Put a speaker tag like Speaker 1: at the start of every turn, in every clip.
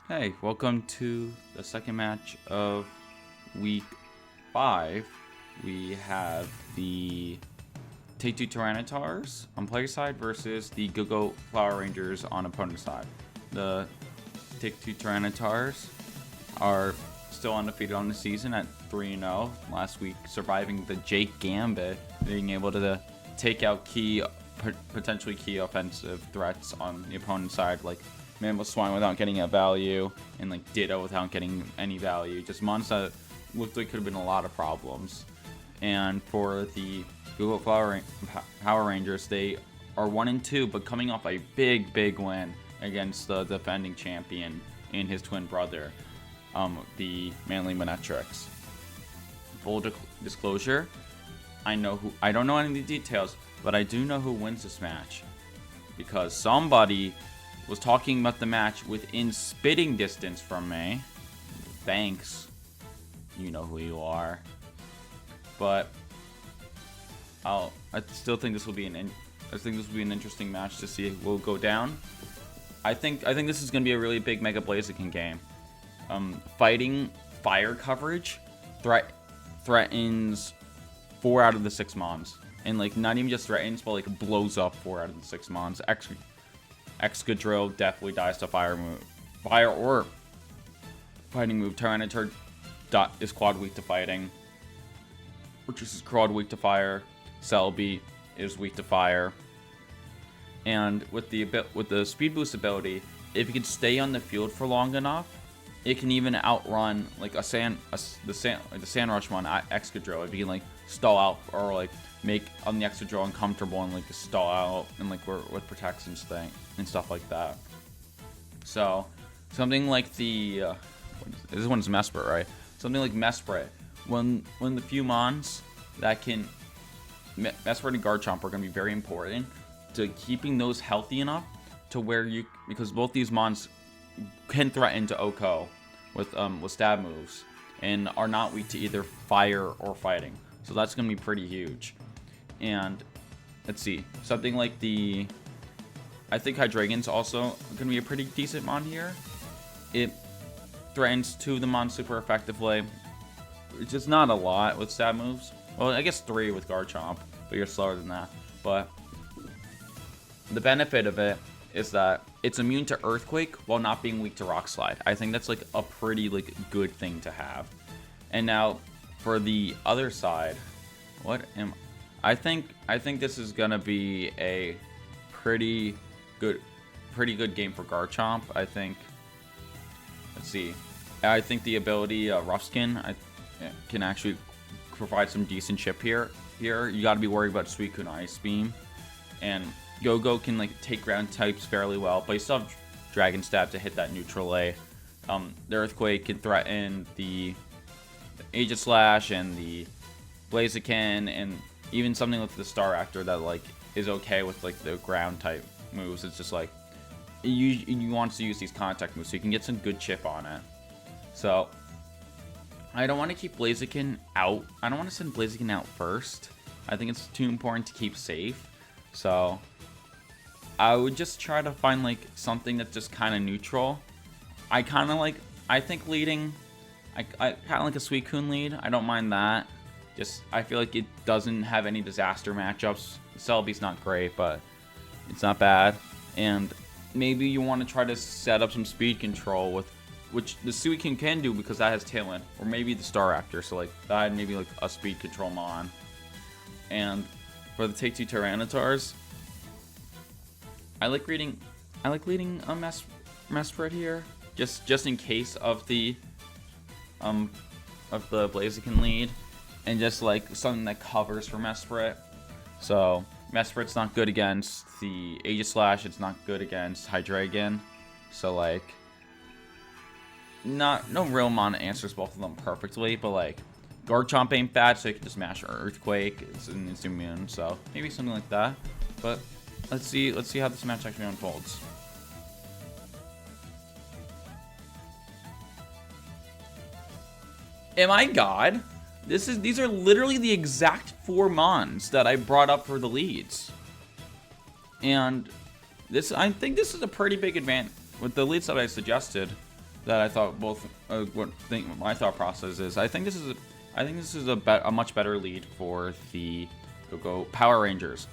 Speaker 1: Hey, welcome to the second match of week 5. We have the Take 2 Tyranitars on player side versus the Gogoat Flower Rangers on opponent side. The Take 2 Tyranitars are still undefeated on the season at 3-0. Last week surviving the Jake Gambit, being able to take out potentially key offensive threats on the opponent's side, like Mammoth Swine without getting a value, and like Ditto without getting any value. Just mons that looked like could have been a lot of problems. And for the Google Power Rangers, they are 1-2, but coming off a big win against the defending champion and his twin brother, the Manly Monetrix. Full disclosure, I don't know any of the details, but I do know who wins this match, because somebody was talking about the match within spitting distance from me. Thanks. You know who you are. But I still think this will be an interesting match to see who will go down. I think this is going to be a really big Mega Blaziken game. Fighting fire coverage threatens 4 out of the 6 mons. And like not even just threatens, but like blows up 4 out of the 6 mons. Excadrill definitely dies to fire or fighting move. Tyranitar is quad weak to fighting. Fortress is quad weak to fire. Celebi is weak to fire. And with the speed boost ability, if you can stay on the field for long enough, it can even outrun like the Sand Rush one at Excadrill. If you can like stall out or like make on the Excadrill uncomfortable and like stall out and like with protections thing and stuff like that. So something like this one's Mesprit, right? Something like Mesprit, when the few mons that can Mesprit and Garchomp are going to be very important to keeping those healthy enough to where because both these mons can threaten to OHKO with stab moves and are not weak to either fire or fighting. So that's going to be pretty huge. And let's see, something like I think Hydreigon's also going to be a pretty decent mon here. It threatens 2 of the mons super effectively. It's just not a lot with stab moves. Well, I guess 3 with Garchomp, but you're slower than that. But the benefit of it is that it's immune to Earthquake while not being weak to Rock Slide. I think that's like a pretty good thing to have. And now for the other side, I think this is gonna be a pretty good game for Garchomp. I think the ability Rough Skin can actually provide some decent chip here. You got to be worried about Suicune Ice Beam, and Gogoat can like take ground types fairly well, but you still have Dragon Stab to hit that neutral A. The Earthquake can threaten the Aegislash and the Blaziken, and even something like the Star Actor that like is okay with like the ground type moves. It's just like you want to use these contact moves so you can get some good chip on it. So I don't want to keep Blaziken out. I don't want to send Blaziken out first. I think it's too important to keep safe. So I would just try to find like something that's just kind of neutral. I think leading, I kind of like a Suicune lead. I don't mind that. Just I feel like it doesn't have any disaster matchups. Celebi's not great, but it's not bad. And maybe you want to try to set up some speed control with which the Suicune can do because that has Tailwind, or maybe the Star Actor. So like that, maybe like a speed control mon. And for the Take 2 Tyranitars, I like leading a Mesprit here, just in case of the Blaziken lead, and just like something that covers for Mesprit. So Mesprit's not good against the Aegislash. It's not good against Hydreigon. So like, no real mon answers both of them perfectly, but like Garchomp ain't bad, so you can just mash Earthquake. It's immune, so maybe something like that. But let's see how this match actually unfolds. Am I God? These are literally the exact 4 mons that I brought up for the leads. And I think this is a pretty big advantage with the leads that I suggested. that I thought both my thought process is. I think this is a much better lead for the Gogoat Power Rangers.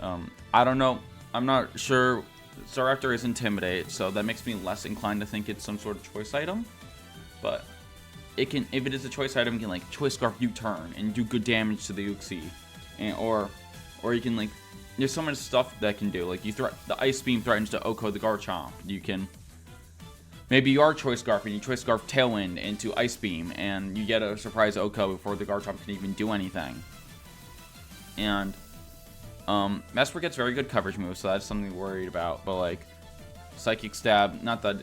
Speaker 1: I don't know. I'm not sure. Staraptor is Intimidate, so that makes me less inclined to think it's some sort of choice item. But it can, if it is a choice item, it can like Choice Scarf U-turn and do good damage to the Uxie, and or you can like, there's so much stuff that can do. Like the Ice Beam threatens to Oko the Garchomp. You can, maybe you are Choice Scarf and you Choice Scarf Tailwind into Ice Beam, and you get a surprise Oko before the Garchomp can even do anything. And Mesprit gets very good coverage moves, so that's something worried about. But like Psychic Stab, not that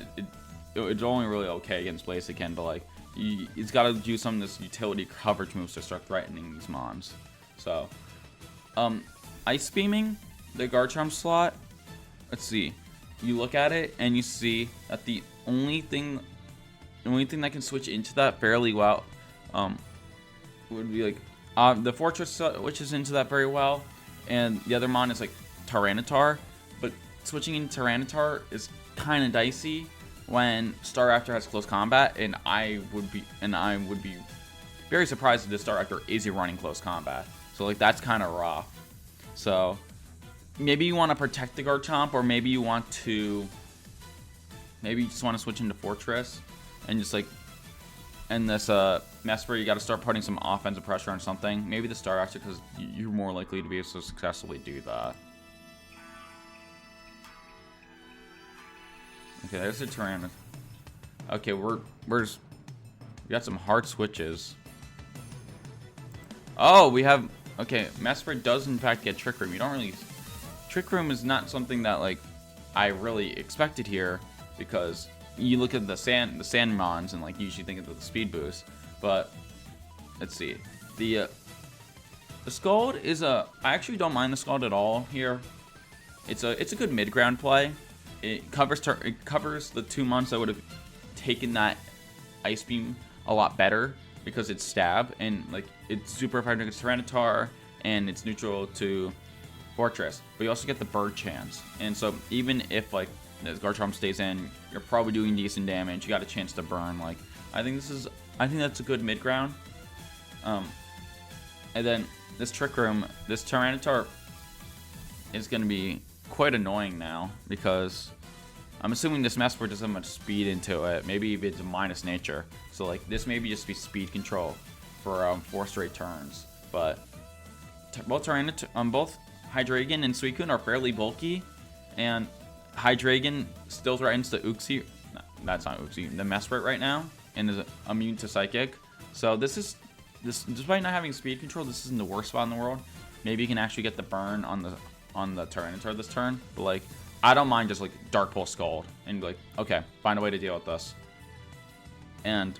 Speaker 1: it's only really okay against Blaziken, but like it's got to do some of this utility coverage moves to start threatening these mons. So Ice Beaming the Garchomp slot. Let's see. You look at it and you see that the only thing that can switch into that fairly well would be like the Fortress switches into that very well. And the other mon is like Tyranitar, but switching in Tyranitar is kind of dicey when Staraptor has close combat, and I would be very surprised if this Staraptor is running close combat. So like that's kind of rough. So maybe you want to protect the Garchomp, or maybe you just want to switch into Fortress and just like. And this Mesprit, you got to start putting some offensive pressure on something. Maybe the Staraptor, because you're more likely to be able to successfully do that. Okay, there's a Tyranitar. Okay, we got some hard switches. Oh, we have. Okay, Mesprit does in fact get Trick Room. You don't really. Trick Room is not something that like I really expected here, because you look at the sand mons and like you usually think of the speed boost, but let's see. The Scald is I actually don't mind the Scald at all here. It's a good mid ground play. It covers the 2 mons that would have taken that Ice Beam a lot better, because it's stab and like it's super effective against Tyranitar and it's neutral to Fortress. But you also get the bird chance, and so even if like as Garchomp stays in, you're probably doing decent damage. You got a chance to burn. Like I think that's a good mid ground. And then this Trick Room, this Tyranitar is going to be quite annoying now, because I'm assuming this Mesprit doesn't have much speed into it. Maybe it's a minus nature, so like this maybe just be speed control for 4 straight turns. But both Hydreigon and Suicune are fairly bulky, and Hydreigon still threatens the Uxie. No, that's not Uxie. The Mesprit right now, and is immune to Psychic. So this despite not having speed control, this isn't the worst spot in the world. Maybe you can actually get the burn on the Tyranitar this turn. But like, I don't mind just like Dark Pulse Scald and be like, okay, find a way to deal with this. And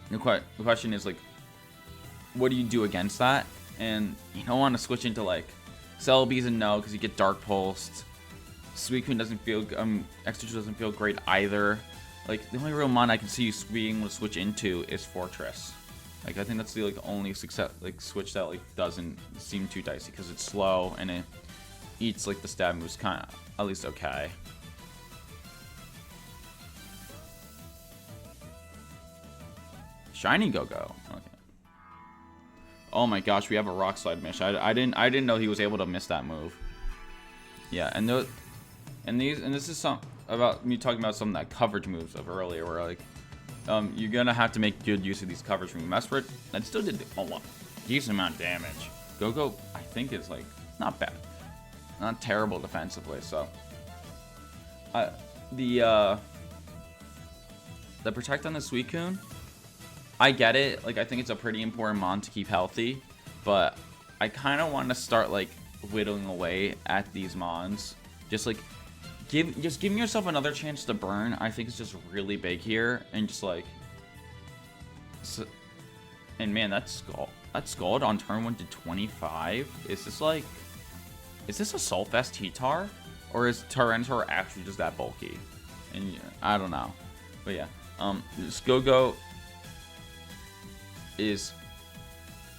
Speaker 1: the question is like, what do you do against that? And you don't want to switch into like Celebi's and no, because you get Dark Pulsed. Suicune doesn't feel, Extra doesn't feel great either. Like, the only real mon I can see you being able to switch into is Fortress. Like, I think that's the like only switch that like doesn't seem too dicey, because it's slow and it eats like the stab moves kind of at least okay. Shiny Gogoat. Okay. Oh my gosh, we have a Rock Slide miss. I didn't know he was able to miss that move. Yeah, and this is some about me talking about some of that coverage moves of earlier, where like you're gonna have to make good use of these coverage moves. Mesprit, that still did a decent amount of damage. Gogoat, I think, is like not bad, not terrible defensively. So the protect on the Suicune, I get it. Like, I think it's a pretty important mon to keep healthy, but I kind of want to start like whittling away at these mons. Just like giving yourself another chance to burn, I think is just really big here. And just like, and man, that's Scald on turn 1 to 25. Is this a Soulfest T-Tar, or is Tyranitar actually just that bulky? And yeah, I don't know, but yeah, this Gogoat is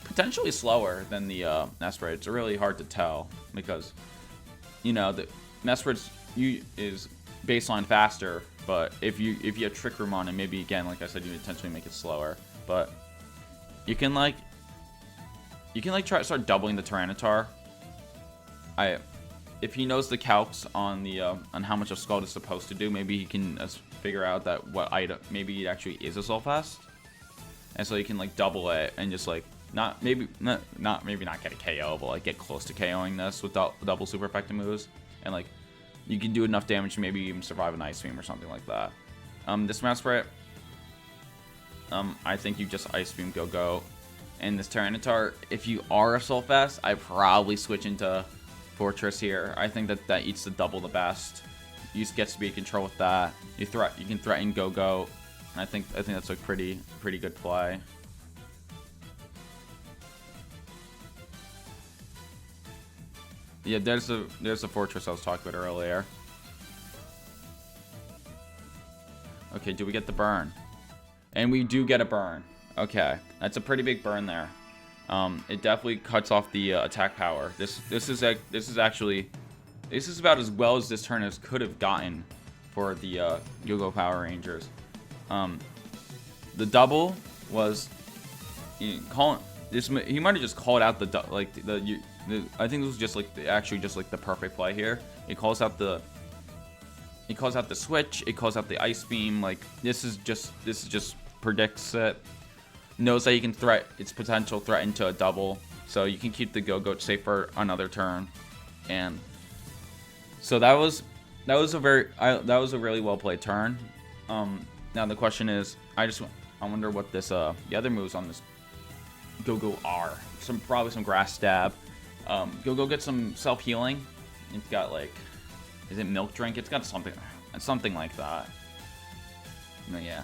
Speaker 1: potentially slower than the Mesprit. It's really hard to tell, because you know the Mesprit's is baseline faster. But if you have Trick Room on, and maybe again, like I said, you intentionally make it slower. But you can like try start doubling the Tyranitar. If he knows the calcs on the on how much a Scald is supposed to do, maybe he can figure out that what item maybe it actually is a Soul Fest, and so you can like double it and just like maybe not get a KO, but like get close to KOing this with double super effective moves, and like you can do enough damage to maybe even survive an Ice Beam or something like that. This Mesprit, I think you just Ice Beam Gogoat, and this Tyranitar, if you are a Soul Fest, I probably switch into Fortress here. I think that eats the double the best. You just get speed control with that. You can threaten Gogoat. And I think that's a pretty good play. Yeah, there's the Fortress I was talking about earlier. Okay, do we get the burn? And we do get a burn. Okay, that's a pretty big burn there. It definitely cuts off the attack power. This is about as well as this turn could have gotten for the Gogo Power Rangers. The double was he might have just called out I think this was just like the perfect play here. It calls out the switch. It calls out the Ice Beam. Like this is just predicts it. Knows that you can its potential threat into a double, so you can keep the Gogoat safe for another turn, and so that was a really well played turn. Now the question is, I wonder what this the other moves on this Gogo are. Probably some Grass Stab. Gogo gets some self healing. It's got like, is it Milk Drink? It's got something like that. But yeah.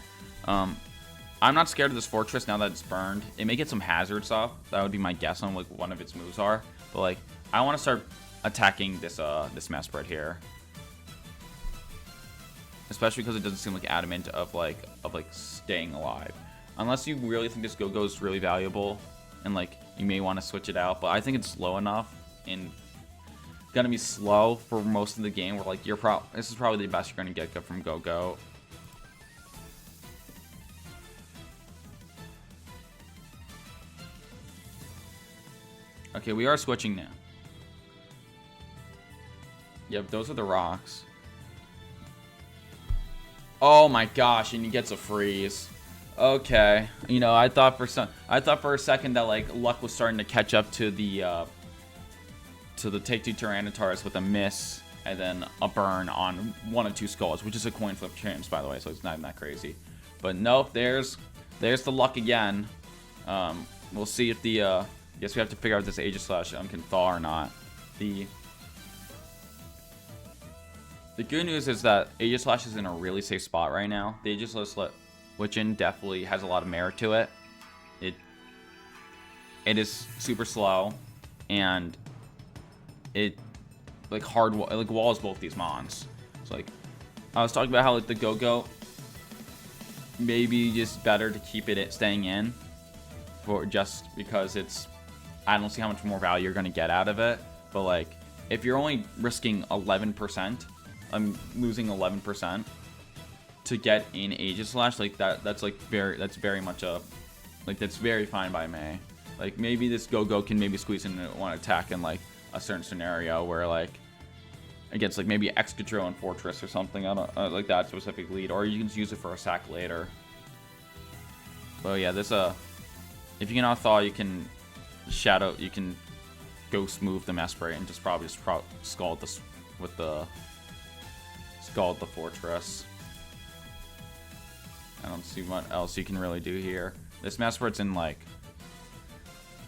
Speaker 1: I'm not scared of this Fortress now that it's burned. It may get some hazard stuff. That would be my guess on like one of its moves are. But like, I want to start attacking this Mesprit here, especially because it doesn't seem like adamant of staying alive. Unless you really think this Gogo is really valuable, and like you may want to switch it out. But I think it's slow enough and gonna be slow for most of the game. Where like this is probably the best you're gonna get from Gogo. Okay, we are switching now. Yep, those are the rocks. Oh my gosh, and he gets a freeze. Okay, you know, I thought for a second that like luck was starting to catch up to the Take 2 Tyranitars with a miss and then a burn on one of two skulls, which is a coin flip chance, by the way, so it's not even that crazy. But nope, there's the luck again. We'll see if the guess we have to figure out if this Aegis Slash can thaw or not. The good news is that Aegis Slash is in a really safe spot right now. The Aegis Slash Witchin definitely has a lot of merit to it. It is super slow, and it walls both these mons. So like I was talking about how like the Gogoat maybe just better to keep it staying in for just because I don't see how much more value you're going to get out of it. But like, if you're only risking 11%, I'm losing 11% to get in Aegis Slash, like that's very much that's very fine by me. Like maybe this Gogo can maybe squeeze in one attack in like a certain scenario where like against like maybe Excadrill and Fortress or something. I don't like that specific lead, or you can use it for a sack later. But yeah, if you cannot thaw, you can ghost move the Mesprit and just scald this with the Fortress. I don't see what else you can really do here. This Mesprit's in like,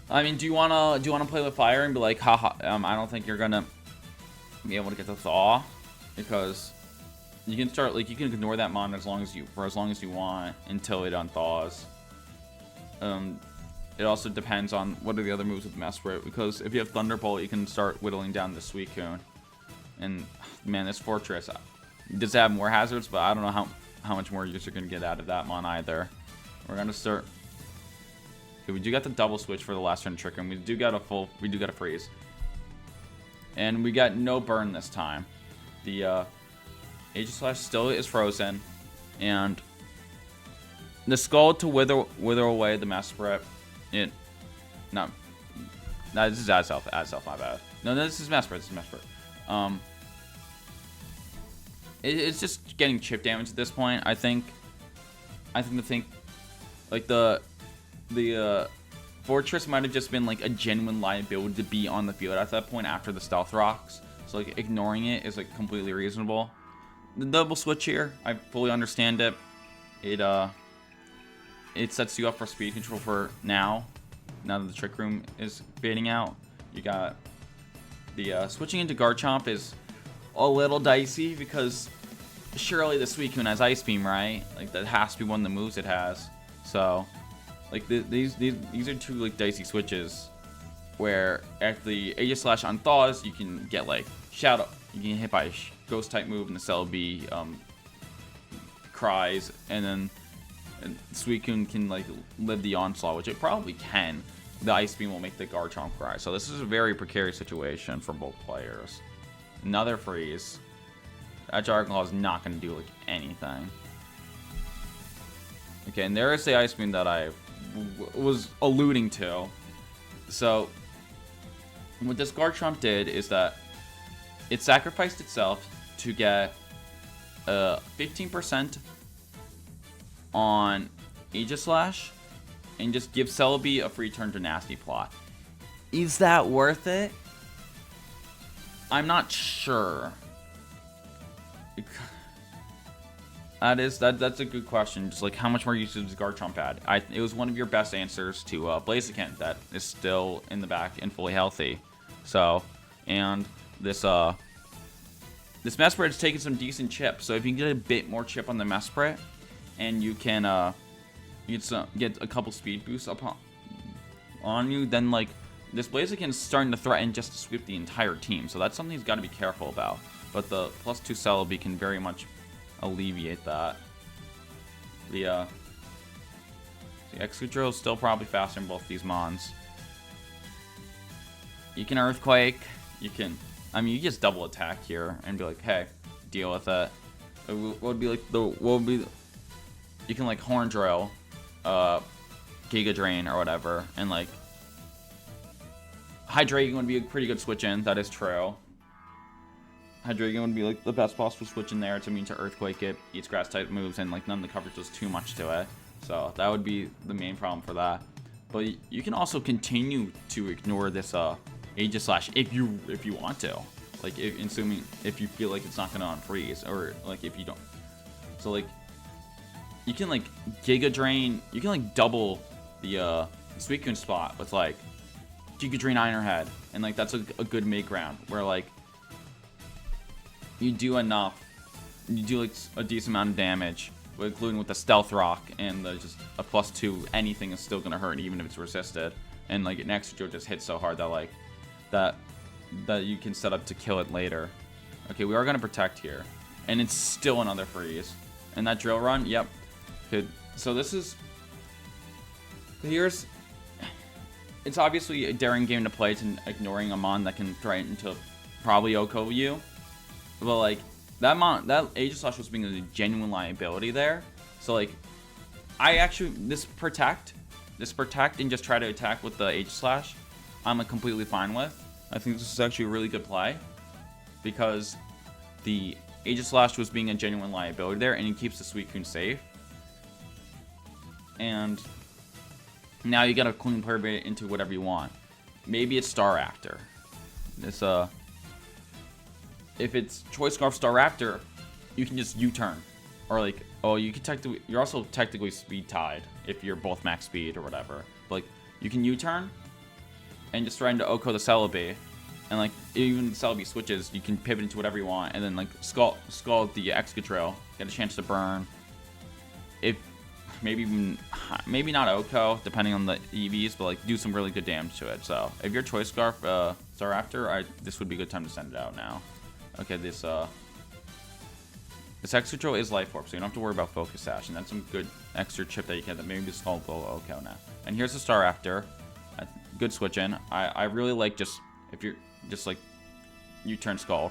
Speaker 1: I mean, do you wanna play with fire and be like, haha, I don't think you're gonna be able to get the thaw, because you can start like you can ignore that mon as long as you want until it unthaws. It also depends on what are the other moves with Mesprit, because if you have Thunderbolt, you can start whittling down the Suicune. And man, this Fortress does have more hazards, but I don't know how much more use you're gonna get out of that mon either. We're gonna start. Okay, we do got the double switch for the last turn trick, and we do got a freeze, and we got no burn this time. The Aegislash still is frozen, and the Skull to wither away the Mesprit. No, this is Azelf, my bad. No, this is Mesprit. It's just getting chip damage at this point. I think like the Fortress might have just been like a genuine liability to be on the field at that point after the Stealth Rocks. So like ignoring it is like completely reasonable. The double switch here, I fully understand it. It sets you up for speed control for now that the Trick Room is fading out. You got the switching into Garchomp is a little dicey because surely the Suicune has Ice Beam, right? Like that has to be one of the moves it has. So like these are two like dicey switches where at the Aegislash on Thaws you can get like Shadow, you can get hit by a Ghost type move and the Celebi cries, and then Suicune can like live the onslaught, which it probably can. The Ice Beam will make the Garchomp cry. So this is a very precarious situation for both players. Another freeze. That Jargon is not going to do like anything. Okay, and there is the Ice Beam that I was alluding to. So what this Garchomp did is that it sacrificed itself to get 15% on Aegislash and just give Celebi a free turn to Nasty Plot. Is that worth it? I'm not sure. That's a good question. Just like how much more usage does Garchomp add? It was one of your best answers to Blaziken that is still in the back and fully healthy. So, and this Mesprit is taking some decent chip. So if you can get a bit more chip on the Mesprit, and you can get a couple speed boosts on you, then like this Blaziken is starting to threaten just to sweep the entire team. So that's something he's got to be careful about. But the +2 Celebi can very much alleviate that. The Excadrill is still probably faster than both these mons. You can Earthquake. You just double attack here and be like, hey, deal with it. What would be like you can like Horn Drill, Giga Drain or whatever, and like Hydreigon would be a pretty good switch in. That is true. Hydreigon would be like the best possible switch in there. It's immune to Earthquake. It eats grass type moves, and like none of the coverage does too much to it. So that would be the main problem for that. But you can also continue to ignore this Aegislash if you want to. Like if you feel like it's not gonna unfreeze, or like if you don't. So like you can like Giga Drain. You can like double the Suicune spot with like Giga Drain Iron Head, and like that's a good mid ground where like you do enough. You do like a decent amount of damage, including with the Stealth Rock and just a +2. Anything is still gonna hurt, even if it's resisted. And like an Excadrill just hits so hard that like that you can set up to kill it later. Okay, we are gonna protect here, and it's still another freeze. And that Drill Run, yep. Good. So this is it's obviously a daring game to play to ignoring a mon that can threaten to probably OHKO you. But like that Aegislash was being a genuine liability there. So like I actually this protect and just try to attack with the Aegislash, I'm like completely fine with. I think this is actually a really good play because the Aegislash was being a genuine liability there, and it keeps the Suicune safe. And now you gotta clean player bait into whatever you want. Maybe it's Staraptor. This if it's Choice Scarf Staraptor, you can just U-turn, or like you're also technically speed tied if you're both max speed or whatever. But like you can U-turn and just try to OHKO the Celebi, and like even the Celebi switches, you can pivot into whatever you want, and then like Skull the Excadrill, get a chance to burn. If maybe not OHKO, depending on the EVs, but like do some really good damage to it. So if you're Choice Scarf Staraptor, this would be a good time to send it out now. Okay, this Excadrill is Life Orb, so you don't have to worry about Focus Sash, and that's some good extra chip that you get that maybe Skull will OHKO now. And here's the Staraptor. Good switch in. I really like if you're just like U-turn Scald.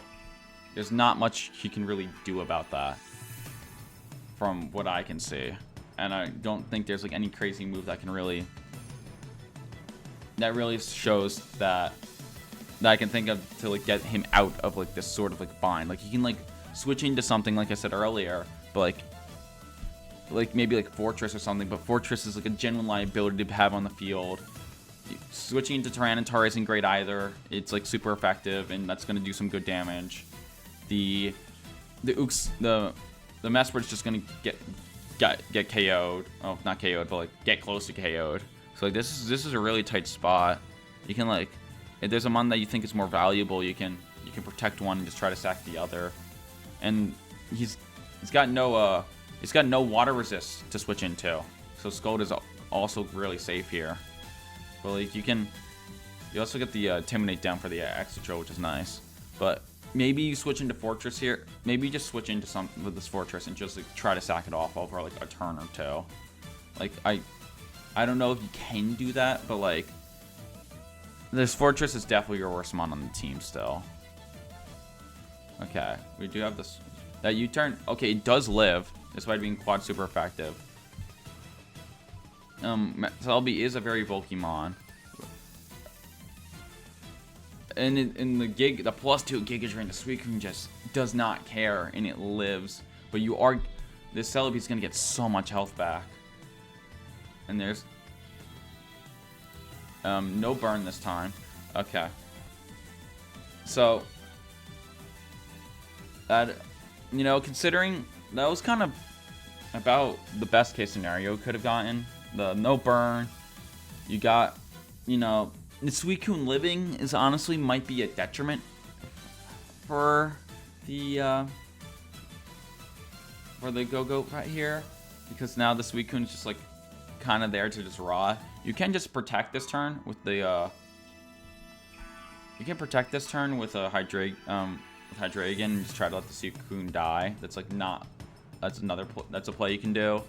Speaker 1: there's not much he can really do about that, from what I can see. And I don't think there's like any crazy move that can really shows that I can think of to like get him out of like this sort of like bind. Like he can like switch into something like I said earlier, but like maybe like Fortress or something. But Fortress is like a genuine liability to have on the field. Switching into Tyranitar isn't great either. It's like super effective, and that's gonna do some good damage. The Mesprit's just gonna get KO'd. Oh, not KO'd, but like get close to KO'd. So like this is a really tight spot. You can like, if there's a mon that you think is more valuable, you can protect one and just try to sack the other. And he's got no water resist to switch into. So Scold is also really safe here. But like you also get the Intimidate down for the extra drill, which is nice. But maybe you switch into Fortress here. Maybe you just switch into something with this Fortress and just like try to sack it off over like a turn or two. Like I don't know if you can do that, but like this Fortress is definitely your worst mon on the team still. Okay, we do have this that U-turn. Okay, it does live despite being quad super effective. Selby is a very bulky mon. And in the +2 Giga Drain, the Suicune just does not care, and it lives. But this Celebi's gonna get so much health back. And there's no burn this time. Okay. So that, you know, considering that was kind of about the best case scenario could have gotten. The no burn. You got, you know, the Suicune living is honestly might be a detriment for the Gogoat right here, because now the Suicune is just like kind of there to just raw. You can just protect this turn with the you can protect this turn with a Hydreigon and just try to let the Suicune die. That's like not, that's a play you can do.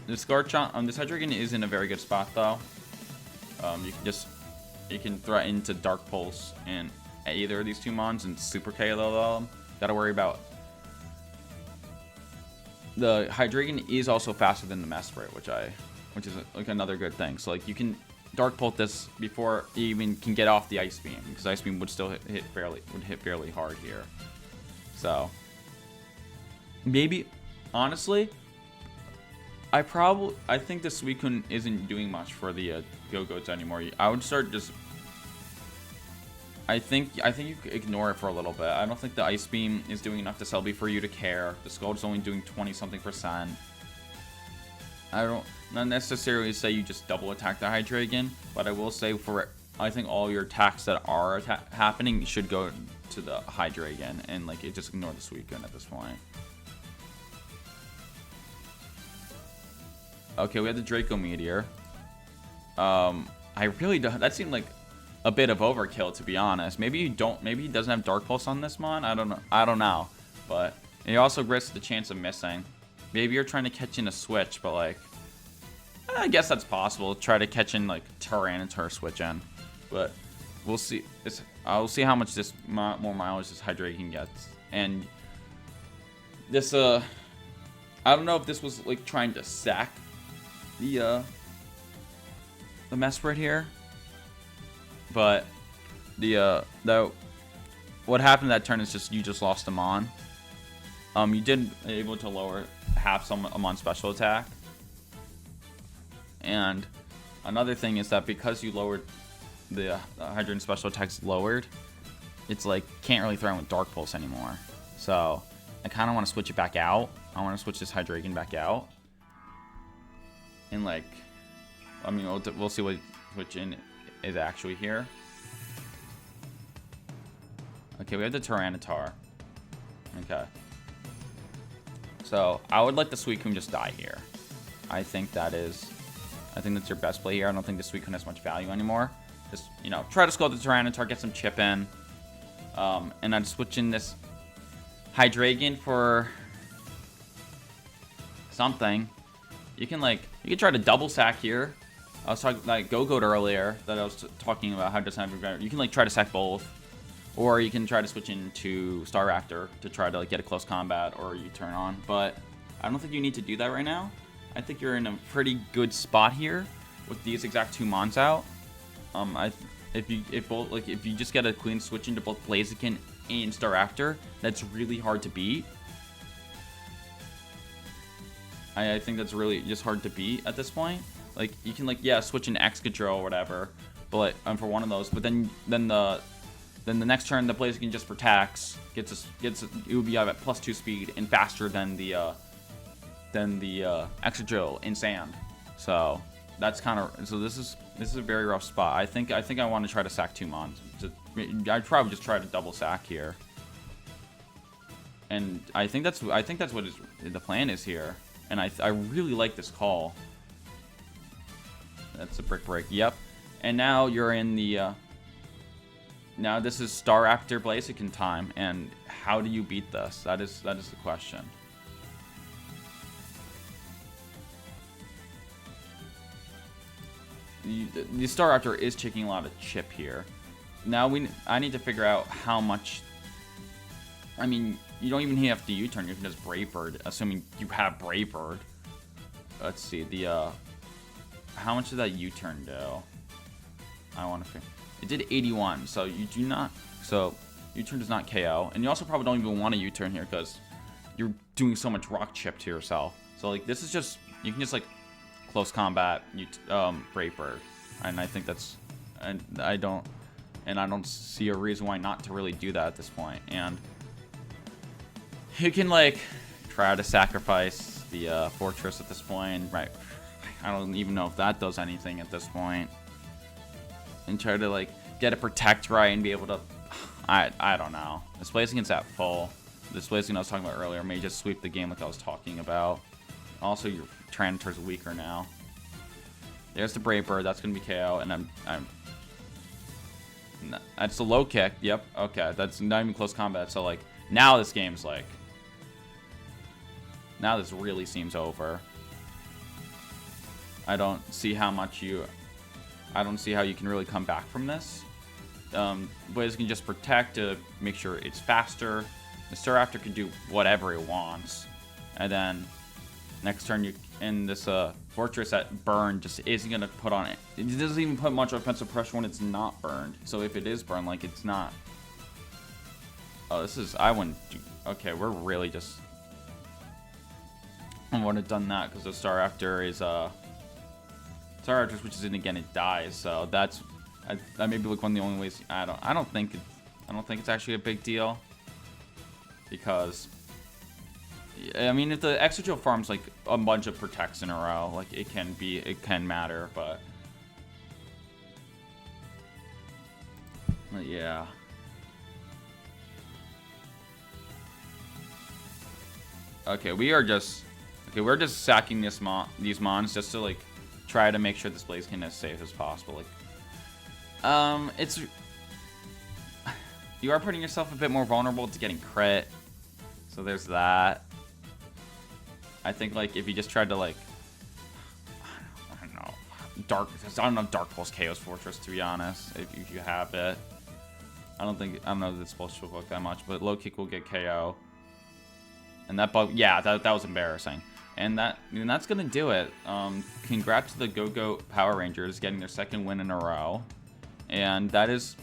Speaker 1: This Garchomp, this Hydreigon is in a very good spot though. You can threaten to Dark Pulse and either of these two mons and super KO them. Gotta worry about the Hydreigon is also faster than the Mesprit, which is like another good thing. So like you can Dark Pulse this before you even can get off the Ice Beam, because Ice Beam would still hit fairly hard here. So maybe honestly, I think the Suicune isn't doing much for the Gogoats anymore. I would start just. I think you could ignore it for a little bit. I don't think the Ice Beam is doing enough to Celebi for you to care. The Scald is only doing 20-something%. Not necessarily say you just double attack the Hydreigon, but I will say I think all your attacks that are happening should go to the Hydreigon, and like just ignore the Suicune at this point. Okay, we have the Draco Meteor. I really don't. That seemed like a bit of overkill, to be honest. Maybe he doesn't have Dark Pulse on this mon. I don't know. But he also risks the chance of missing. Maybe you're trying to catch in a switch, but like, I guess that's possible. Try to catch in like Tyranitar switch in, but we'll see. I'll see how much more mileage this Hydreigon gets. And this I don't know if this was like trying to sack the Mesprit here, but what happened that turn is just you just lost a mon. You did able to lower half a mon special attack, and another thing is that because you lowered the Hydreigon special attacks lowered, it's like can't really throw in with Dark Pulse anymore. So I kind of want to switch it back out. I want to switch this Hydreigon back out. And like, I mean, we'll see what switch in is actually here. Okay, we have the Tyranitar. Okay. So I would let the Suicune just die here. I think that's your best play here. I don't think the Suicune has much value anymore. Just, you know, try to scold the Tyranitar, get some chip in. And I'd switch in this Hydreigon for something. You can try to double sack here. I was talking like Gogoat earlier that I was talking about how it doesn't have. You can like try to sack both, Or you can try to switch into Staraptor to try to like get a close combat or U-turn on. But I don't think you need to do that right now. I think you're in a pretty good spot here with these exact 2 mons out. If you just get a clean switch into both Blaziken and Staraptor, that's really hard to beat. I think that's really just hard to beat at this point. Like you can switch into Excadrill or whatever, but for one of those. But then the next turn the Blaziken just protects, it will be at +2 speed and faster than the Excadrill in Sand. So that's this is a very rough spot. I think I want to try to sack 2 mons. I'd probably just try to double sack here. And I think that's what the plan is here. And I really like this call. That's a brick. Yep. And now you're in the now this is Staraptor Blaziken time, and how do you beat this? That is the question. The Staraptor is taking a lot of chip here. Now I need to figure out how much. I mean, you don't even have to U-turn. You can just Brave Bird, assuming you have Brave Bird. Let's see how much did that U-turn do? I want to figure. It did 81, so you do not. So U-turn does not KO, and you also probably don't even want to U-turn here because you're doing so much rock chip to yourself. So like this is just you can just like close combat, Brave Bird, and I think that's I don't see a reason why not to really do that at this point. And you can like try to sacrifice the fortress at this point, right? I don't even know if that does anything at this point. And try to like get a protect right and be able to. I don't know. This Blaziken's at full. This Blaziken I was talking about earlier may just sweep the game like I was talking about. Also, your Tyranitar's weaker now. There's the Brave Bird. That's gonna be KO, and that's the low kick. Yep. Okay. That's not even close combat. So like now this game's like. Now this really seems over. I don't see how you can really come back from this. Blaze can just protect to make sure it's faster. The Staraptor can do whatever it wants. And then next turn you in this fortress at burn just isn't gonna put on it. It doesn't even put much offensive pressure when it's not burned. So if it is burned, like it's not. Oh, I wouldn't do. Okay, we're really just. I wouldn't have done that because the Staraptor is Staraptor switches in again, it dies. So that may be like one of the only ways. I don't think it's actually a big deal because I mean if the Excadrill farms like a bunch of protects in a row, like it can matter, but yeah. Okay, we're just sacking these mons just to like try to make sure this Blaziken is as safe as possible. Like, you are putting yourself a bit more vulnerable to getting crit, so there's that. I think like if you just tried to like, I don't know, I don't know Dark Pulse KO's Fortress to be honest. If you have it, I don't know that it's supposed to evoke that much, but low kick will get KO. And that bug, yeah, that was embarrassing. And that's gonna do it. Congrats to the Gogoat Power Rangers getting their 2nd win in a row. And that is,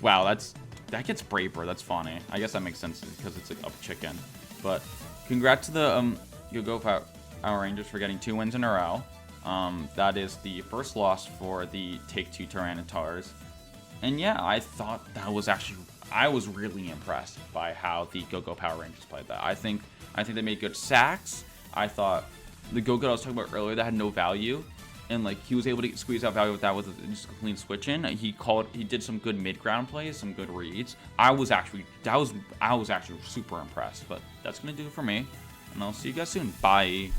Speaker 1: wow, that gets braver. That's funny. I guess that makes sense because it's like up chicken. But congrats to the Gogoat Power Rangers for getting 2 wins in a row. That is the first loss for the Take-Two Tyranitars. And yeah, I thought that was actually. I was really impressed by how the Gogoat Power Rangers played that. I think they made good sacks. I thought the Gogoat I was talking about earlier that had no value, and like he was able to squeeze out value with that with just a clean switch in. He did some good mid ground plays, some good reads. I was actually super impressed. But that's gonna do it for me, and I'll see you guys soon. Bye.